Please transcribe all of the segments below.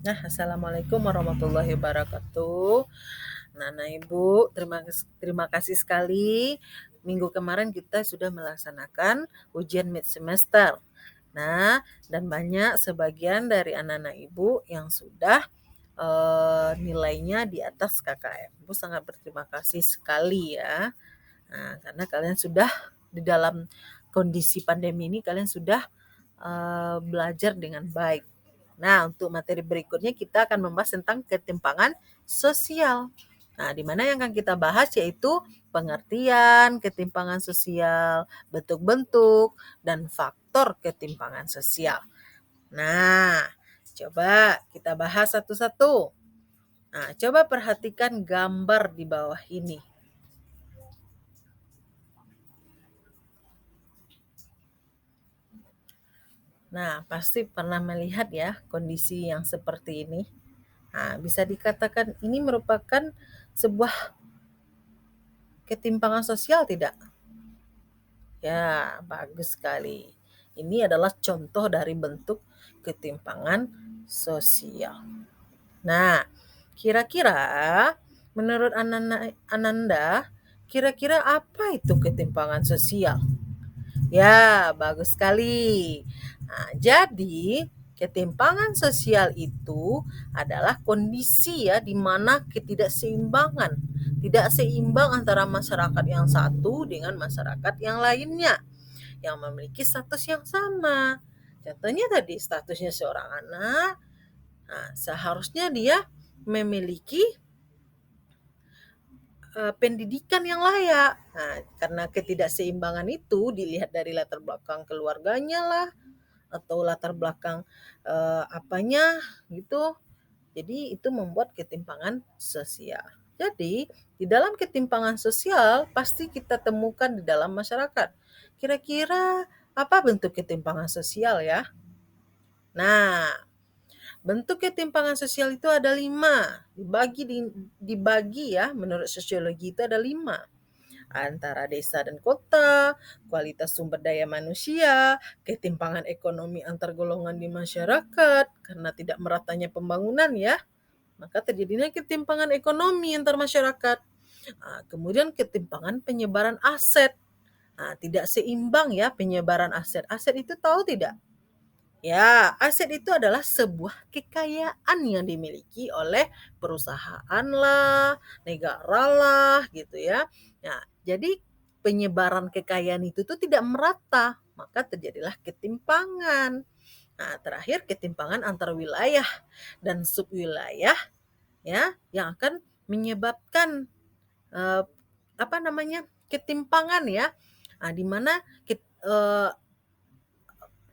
Assalamualaikum warahmatullahi wabarakatuh. Nah, Ibu, terima kasih sekali. Minggu kemarin kita sudah melaksanakan ujian mid semester. Nah, dan banyak sebagian dari anak-anak Ibu yang sudah nilainya di atas KKM. Ibu sangat berterima kasih sekali ya. Nah, karena kalian sudah di dalam kondisi pandemi ini kalian sudah belajar dengan baik. Nah, untuk materi berikutnya kita akan membahas tentang ketimpangan sosial. Nah, di mana yang akan kita bahas yaitu pengertian ketimpangan sosial, bentuk-bentuk, dan faktor ketimpangan sosial. Nah, coba kita bahas satu-satu. Nah, coba perhatikan gambar di bawah ini. Nah, pasti pernah melihat ya kondisi yang seperti ini. Nah, bisa dikatakan ini merupakan sebuah ketimpangan sosial tidak? Ya, bagus sekali. Ini adalah contoh dari bentuk ketimpangan sosial. Nah, kira-kira menurut Ananda, kira-kira apa itu ketimpangan sosial? Ya, bagus sekali. Nah, jadi ketimpangan sosial itu adalah kondisi ya di mana ketidakseimbangan, tidak seimbang antara masyarakat yang satu dengan masyarakat yang lainnya yang memiliki status yang sama. Contohnya tadi statusnya seorang anak, nah, seharusnya dia memiliki pendidikan yang layak. Nah, karena ketidakseimbangan itu dilihat dari latar belakang keluarganya lah, atau latar belakang apanya gitu. Jadi itu membuat ketimpangan sosial. Jadi di dalam ketimpangan sosial pasti kita temukan di dalam masyarakat. Kira-kira apa bentuk ketimpangan sosial ya? Nah, bentuk ketimpangan sosial itu ada 5. Dibagi ya, menurut sosiologi itu ada 5. Antara desa dan kota, kualitas sumber daya manusia, ketimpangan ekonomi antar golongan di masyarakat, karena tidak meratanya pembangunan ya, maka terjadinya ketimpangan ekonomi antar masyarakat. Kemudian ketimpangan penyebaran aset. Tidak seimbang ya penyebaran aset. Aset itu tahu tidak? Ya, aset itu adalah sebuah kekayaan yang dimiliki oleh perusahaan lah, negara lah, gitu ya. Nah, jadi penyebaran kekayaan itu tuh tidak merata, maka terjadilah ketimpangan. Nah, terakhir ketimpangan antar wilayah dan subwilayah ya yang akan menyebabkan eh, ketimpangan ya. Nah, di mana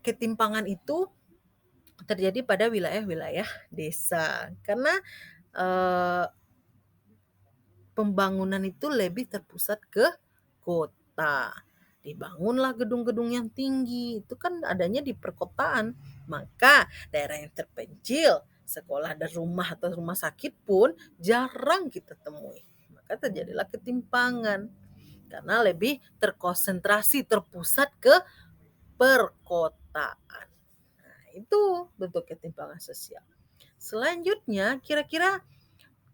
ketimpangan itu terjadi pada wilayah-wilayah desa karena eh, pembangunan itu lebih terpusat ke kota. Dibangunlah gedung-gedung yang tinggi, itu kan adanya di perkotaan. Maka daerah yang terpencil, sekolah dan rumah atau rumah sakit pun jarang kita temui. Maka terjadilah ketimpangan karena lebih terkonsentrasi, terpusat ke perkotaan. Nah, itu bentuk ketimpangan sosial. Selanjutnya, kira-kira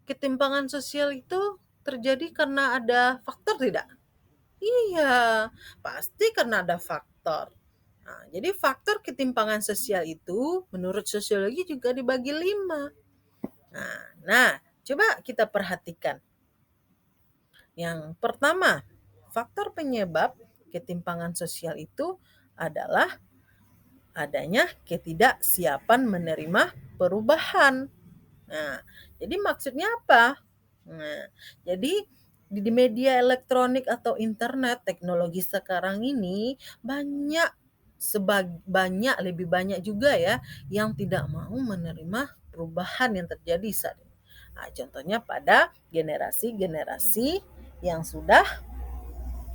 ketimpangan sosial itu terjadi karena ada faktor tidak? Iya, pasti karena ada faktor. Nah, jadi faktor ketimpangan sosial itu menurut sosiologi juga dibagi 5. Nah, coba kita perhatikan. Yang pertama, faktor penyebab ketimpangan sosial itu adalah adanya ketidaksiapan menerima perubahan. Nah, jadi maksudnya apa? Nah, jadi di media elektronik atau internet teknologi sekarang ini lebih banyak juga ya yang tidak mau menerima perubahan yang terjadi saat ini. Nah, contohnya pada generasi-generasi yang sudah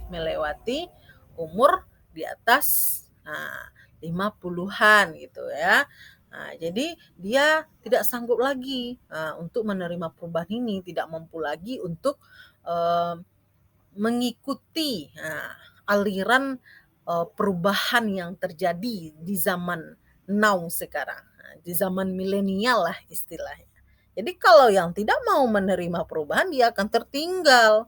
melewati umur di atas 50-an gitu ya. Nah, jadi dia tidak sanggup lagi untuk menerima perubahan ini, tidak mampu lagi untuk mengikuti aliran perubahan yang terjadi di zaman now sekarang. di zaman milenial lah istilahnya. Jadi kalau yang tidak mau menerima perubahan dia akan tertinggal.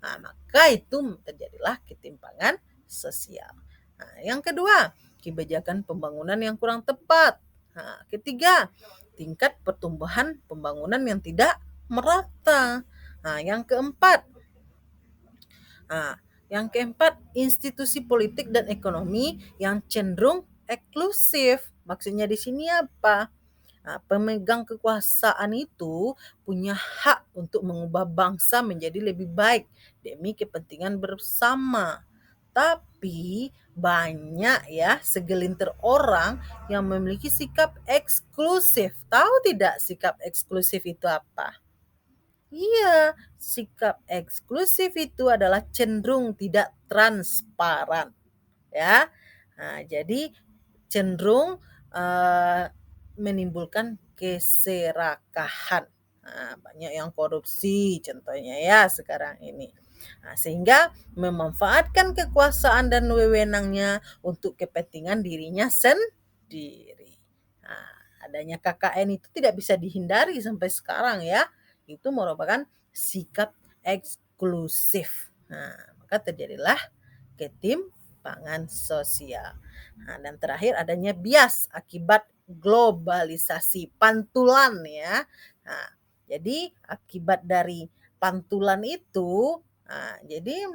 Nah, maka itu terjadilah ketimpangan sosial. Nah, yang kedua, kebijakan pembangunan yang kurang tepat. Nah, ketiga, tingkat pertumbuhan pembangunan yang tidak merata. Nah, yang keempat, institusi politik dan ekonomi yang cenderung eksklusif. Maksudnya di sini apa? Nah, pemegang kekuasaan itu punya hak untuk mengubah bangsa menjadi lebih baik demi kepentingan bersama. Tapi banyak ya segelintir orang yang memiliki sikap eksklusif. Tahu tidak sikap eksklusif itu apa? Iya, sikap eksklusif itu adalah cenderung tidak transparan, ya. Nah, jadi cenderung, menimbulkan keserakahan. Nah, banyak yang korupsi contohnya ya sekarang ini. Nah, sehingga memanfaatkan kekuasaan dan wewenangnya untuk kepentingan dirinya sendiri. Nah, adanya KKN itu tidak bisa dihindari sampai sekarang ya. Itu merupakan sikap eksklusif. Nah, maka terjadilah ketimpangan sosial. Nah, dan terakhir adanya bias akibat globalisasi, pantulan ya. Nah, jadi akibat dari pantulan itu, jadi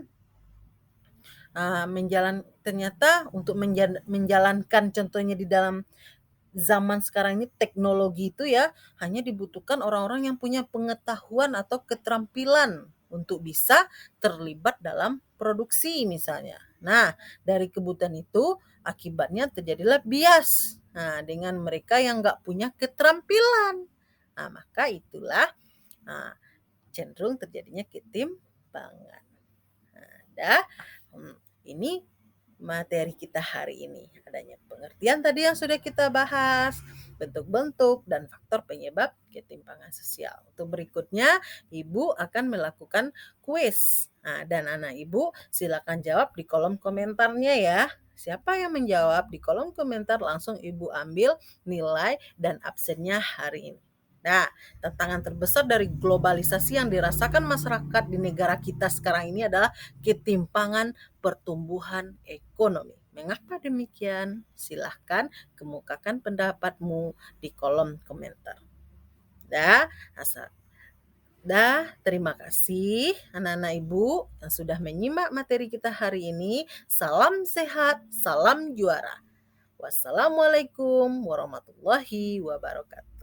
ternyata untuk menjalankan contohnya di dalam zaman sekarang ini teknologi itu ya hanya dibutuhkan orang-orang yang punya pengetahuan atau keterampilan untuk bisa terlibat dalam produksi misalnya. Nah, dari kebutuhan itu akibatnya terjadilah bias. Nah, dengan mereka yang nggak punya keterampilan. Nah, maka itulah nah, cenderung terjadinya ketimpangan. Nah, ini materi kita hari ini. Adanya pengertian tadi yang sudah kita bahas, bentuk-bentuk dan faktor penyebab ketimpangan sosial. Untuk berikutnya, Ibu akan melakukan kuis. Nah, dan anak Ibu silakan jawab di kolom komentarnya ya. Siapa yang menjawab di kolom komentar langsung Ibu ambil nilai dan absennya hari ini. Nah, tantangan terbesar dari globalisasi yang dirasakan masyarakat di negara kita sekarang ini adalah ketimpangan pertumbuhan ekonomi. Mengapa demikian? Silahkan kemukakan pendapatmu di kolom komentar. Dah, terima kasih anak-anak Ibu yang sudah menyimak materi kita hari ini. Salam sehat, salam juara. Wassalamualaikum warahmatullahi wabarakatuh.